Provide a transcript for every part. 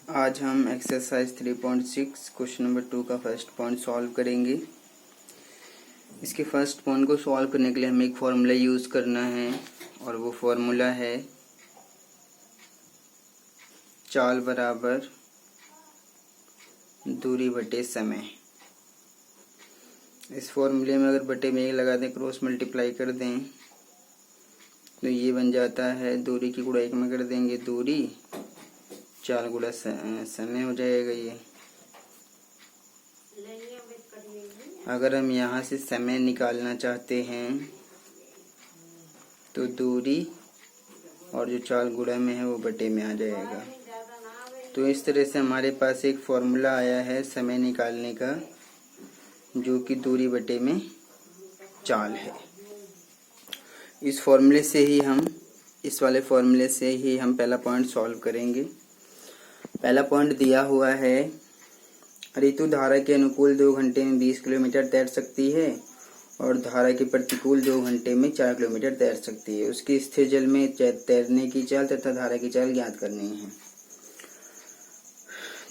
आज हम exercise 3.6 question number 2 का फर्स्ट पॉइंट सॉल्व करेंगे। इसके फर्स्ट पॉइंट को सॉल्व करने के लिए हमें एक फॉर्मूला यूज़ करना है और वो फॉर्मूला है चाल बराबर दूरी बटे समय। इस फॉर्मूले में अगर बटे में 1 लगा दें, क्रॉस मल्टीप्लाई कर दें तो ये बन जाता है, दूरी की गुणा 1 में कर देंगे दूरी, चाल गुणा समय हो जाएगा ये। अगर हम यहाँ से समय निकालना चाहते हैं तो दूरी और जो चाल गुणा में है वो बटे में आ जाएगा। तो इस तरह से हमारे पास एक फॉर्मूला आया है समय निकालने का, जो कि दूरी बटे में चाल है। इस फॉर्मूले से ही हम पहला पॉइंट सॉल्व करेंगे। पहला पॉइंट दिया हुआ है, ऋतु धारा के अनुकूल 2 घंटे में 20 किलोमीटर तैर सकती है और धारा के प्रतिकूल 2 घंटे में 4 किलोमीटर तैर सकती है। उसकी स्थिर जल में तैरने की चाल तथा धारा की चाल ज्ञात करनी है।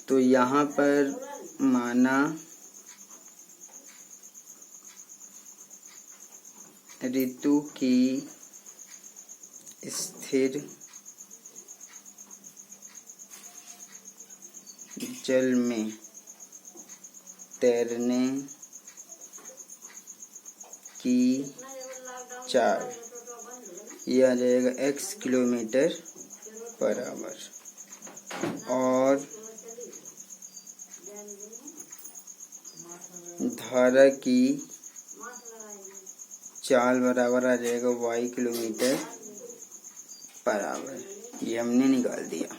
तो यहाँ पर माना ऋतु की स्थिर जल में तैरने की चाल, ये आ जाएगा x किलोमीटर पर आवर, और धारा की चाल बराबर आ जाएगा y किलोमीटर पर आवर। ये हमने निकाल दिया।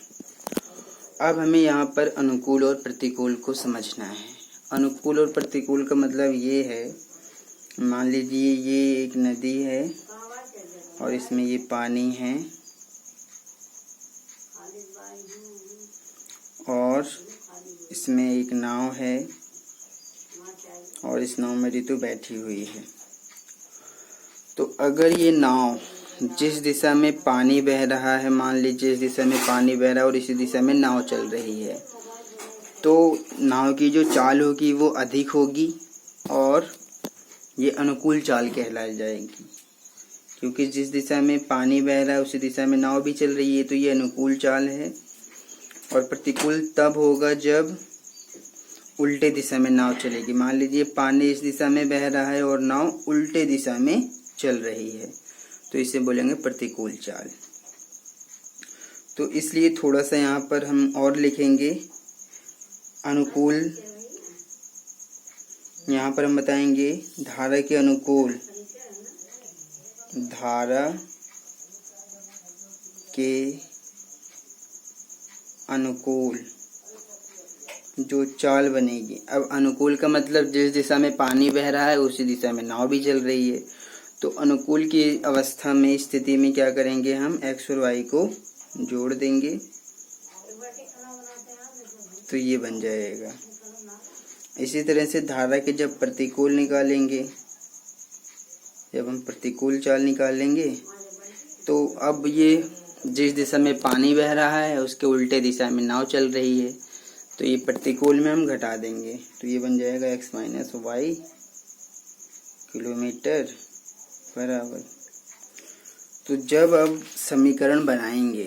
अब हमें यहाँ पर अनुकूल और प्रतिकूल को समझना है। अनुकूल और प्रतिकूल का मतलब ये है, मान लीजिए ये एक नदी है और इसमें ये पानी है और इसमें एक नाव है और इस नाव में ऋतु बैठी हुई है। तो अगर ये नाव जिस दिशा में पानी बह रहा है, मान लीजिए इस दिशा में पानी बह रहा है और इसी दिशा में नाव चल रही है, तो नाव की जो चाल होगी वो अधिक होगी और ये अनुकूल चाल कहलाई जाएगी, क्योंकि जिस दिशा में पानी बह रहा है उसी दिशा में नाव भी चल रही है, तो ये अनुकूल चाल है। और प्रतिकूल तब होगा जब उल्टे दिशा में नाव चलेगी। मान लीजिए पानी इस दिशा में बह रहा है और नाव उल्टे दिशा में चल रही है, तो इसे बोलेंगे प्रतिकूल चाल। तो इसलिए थोड़ा सा यहाँ पर हम और लिखेंगे अनुकूल। यहाँ पर हम बताएंगे धारा के अनुकूल, धारा के अनुकूल जो चाल बनेगी। अब अनुकूल का मतलब जिस दिशा में पानी बह रहा है उसी दिशा में नाव भी चल रही है। तो अनुकूल की अवस्था में, स्थिति में क्या करेंगे, हम x और y को जोड़ देंगे तो ये बन जाएगा। इसी तरह से धारा के जब प्रतिकूल निकालेंगे, जब हम प्रतिकूल चाल निकालेंगे, तो अब ये जिस दिशा में पानी बह रहा है उसके उल्टे दिशा में नाव चल रही है, तो ये प्रतिकूल में हम घटा देंगे, तो ये बन जाएगा x minus y kilometre per hour. तो जब अब समीकरण बनाएंगे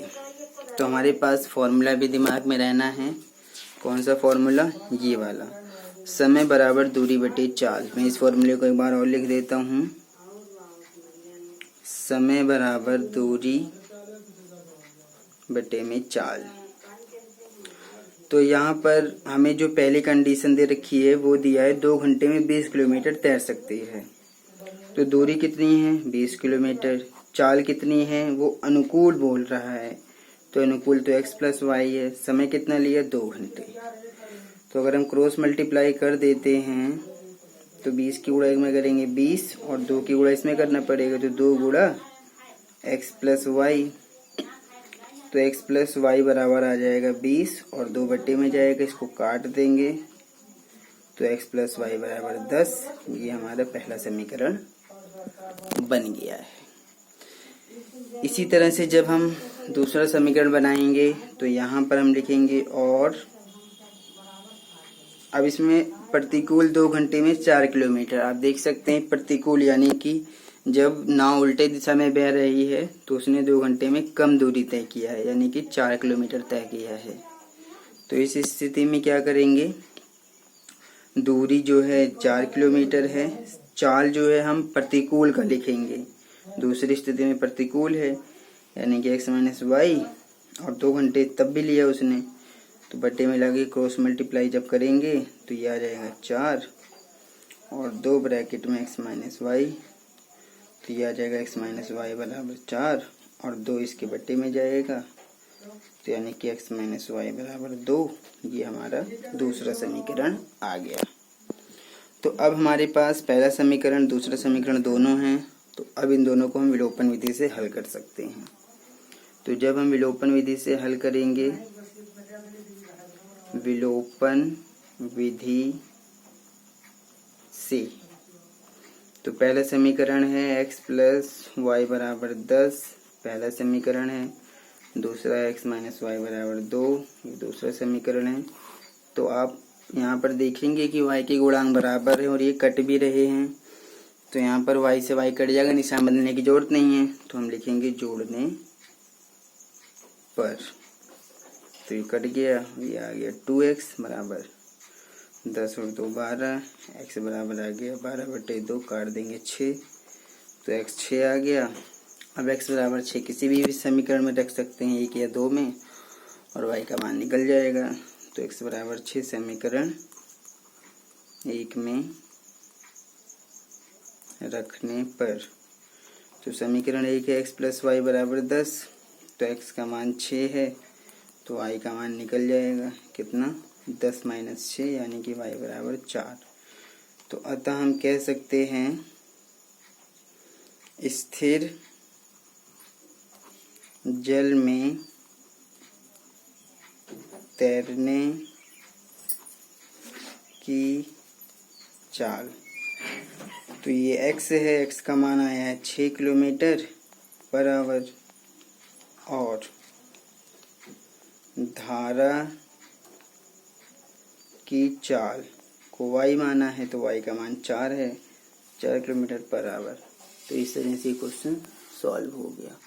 तो हमारे पास फॉर्मूला भी दिमाग में रहना है। कौन सा फॉर्मूला? ये वाला, समय बराबर दूरी बटे चाल। मैं इस फॉर्मूले को एक बार और लिख देता हूँ, समय बराबर दूरी बटे में चाल। तो यहाँ पर हमें जो पहली कंडीशन दे रखी है वो दिया है 2 घंटे में 20 किलोमीटर तैर सकती है। तो दूरी कितनी है? 20 किलोमीटर। चाल कितनी है? वो अनुकूल बोल रहा है, तो अनुकूल तो x प्लस वाई है। समय कितना लिया? 2 घंटे। तो अगर हम क्रॉस मल्टीप्लाई कर देते हैं तो 20 की गुणा 1 में करेंगे 20 और 2 की गुणा इसमें करना पड़ेगा, तो 2 गुणा x प्लस वाई। तो x प्लस वाई बराबर आ जाएगा 20 और 2 बटे में जाएगा, इसको काट देंगे तो x प्लस वाई बराबर 10। ये हमारा पहला समीकरण बन गया है। इसी तरह से जब हम दूसरा समीकरण बनाएंगे तो यहाँ पर हम लिखेंगे और अब इसमें प्रतिकूल 2 घंटे में 4 किलोमीटर। आप देख सकते हैं प्रतिकूल यानी कि जब नाव उल्टे दिशा में बह रही है तो उसने 2 घंटे में कम दूरी तय किया है यानी कि 4 किलोमीटर तय किया है। तो इस स्थिति में क्या करेंगे, दूरी जो है 4 किलोमीटर है, चाल जो है हम प्रतिकूल का लिखेंगे। दूसरी स्थिति में प्रतिकूल है यानी कि x माइनस वाई और 2 घंटे तब भी लिया उसने, तो बट्टे में लगे क्रॉस मल्टीप्लाई जब करेंगे तो ये आ जाएगा 4 और 2 ब्रैकेट में x माइनस वाई, तो ये आ जाएगा x माइनस वाई बराबर 4 और 2 इसके बट्टे में जाएगा, तो यानी कि x माइनस वाई बराबर 2। ये हमारा दूसरा समीकरण आ गया। तो अब हमारे पास पहला समीकरण दूसरा समीकरण दोनों हैं, तो अब इन दोनों को हम विलोपन विधि से हल कर सकते हैं। तो जब हम विलोपन विधि से हल करेंगे, विलोपन विधि से, तो पहला समीकरण है x प्लस वाई बराबर 10, पहला समीकरण है। दूसरा x माइनस वाई बराबर 2, ये दूसरा समीकरण है। तो आप यहाँ पर देखेंगे कि y के गुणांक बराबर है और ये कट भी रहे हैं, तो यहाँ पर y से y कट जाएगा, निशान बदलने की जरूरत नहीं है, तो हम लिखेंगे जोड़ने पर। तो ये कट गया, ये आ गया 2x बराबर 10 और 2 12, x बराबर आ गया 12/2, काट देंगे 6, तो x 6 आ गया। अब x बराबर 6 किसी भी समीकरण में रख सकते हैं, 1 या 2 में, और y का मान निकल जाएगा। तो x बराबर 6 समीकरण 1 में रखने पर, तो समीकरण 1 है x प्लस वाई बराबर 10, तो x का मान 6 है, तो y का मान निकल जाएगा कितना, 10 माइनस 6 यानी कि y बराबर 4। तो अतः हम कह सकते हैं स्थिर जल में तैरने की चाल, तो ये x है, x का मान आया है 6 किलोमीटर बराबर, और धारा की चाल को y माना है, तो y का मान 4 है, 4 किलोमीटर पर आवर। तो इस तरह से क्वेश्चन सॉल्व हो गया।